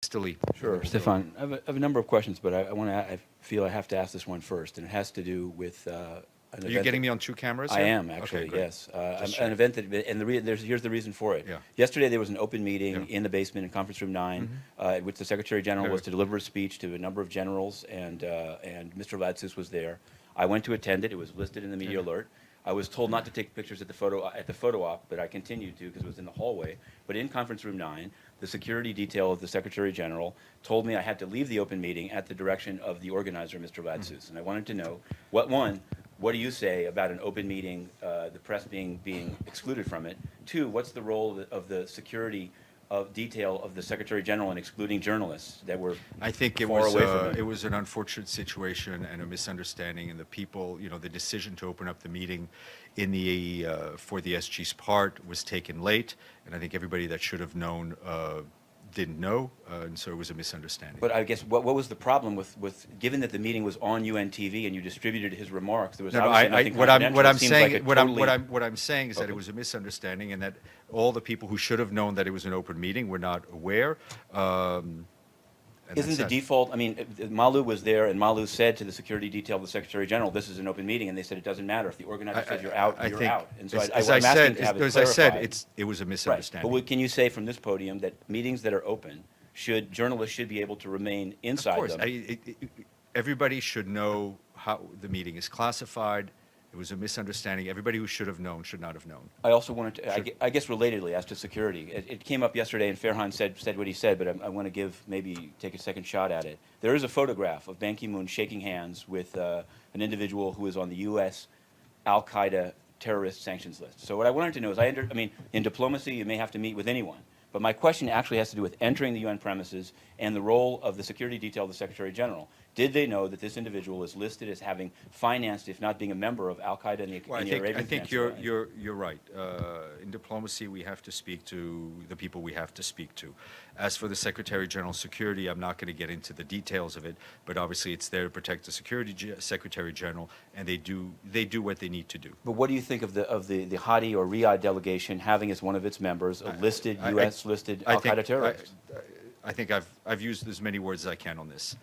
Hastily. Sure, Stephane. I have a number of questions, but I feel I have to ask this one first, and it has to do with an Are event. you getting me on two cameras I here? am actually, Okay, great. yes. Just An check. event that, and here's the reason for it. Yeah. Yesterday there was an open meeting Yeah. in the basement in Conference Room 9, at which the Secretary General was to deliver a speech to a number of generals, and Mr. Ladsous was there. I went to attend it. It was listed in the media alert. I was told not to take pictures at the photo op, but I continued to because it was in the hallway. But in Conference Room 9, the security detail of the Secretary General told me I had to leave the open meeting at the direction of the organizer, Mr. Ladsous. And I wanted to know, what do you say about an open meeting, the press being excluded from it? Two, what's the role of the security of detail of the Secretary General in excluding journalists that were I think it far was away from him? it was an unfortunate situation and a misunderstanding, and the people, the decision to open up the meeting in the for the SG's part was taken late, and I think everybody that should have known didn't know, and so it was a misunderstanding. But I guess what was the problem with given that the meeting was on UN TV and you distributed his remarks? There was No, no, obviously nothing what confidential. I'm It seems saying, like a what totally- I'm saying is that Okay. it was a misunderstanding, and that all the people who should have known that it was an open meeting were not aware. And Isn't that's the that. default? I mean, Malu was there, and Malu said to the security detail of the Secretary General, "This is an open meeting," and they said it doesn't matter if the organizer says you're out, I you're think, out. And so as I'm asking to have it as I said, clarified. it was a Right. misunderstanding. But can you say from this podium that meetings that are open, journalists should be able to remain inside Of course, them? everybody should know how the meeting is classified. It was a misunderstanding. Everybody who should have known should not have known. I also wanted to, I guess relatedly, as to security, it came up yesterday, and Farhan said what he said, but I want to take a second shot at it. There is a photograph of Ban Ki-moon shaking hands with an individual who is on the U.S. Al-Qaeda terrorist sanctions list. So what I wanted to know is, I mean, in diplomacy, you may have to meet with anyone, but my question actually has to do with entering the UN premises and the role of the security detail of the Secretary General. Did they know that this individual is listed as having financed, if not being a member of Al-Qaeda in the Well, Arabian I think Peninsula? you're right. In diplomacy, we have to speak to the people we have to speak to. As for the Secretary General's security, I'm not going to get into the details of it, but obviously it's there to protect the Secretary General, and they do what they need to do. But what do you think of the Haiti or Riyadh delegation having as one of its members a listed U.S. listed Al-Qaeda terrorist? I think I've used as many words as I can on this.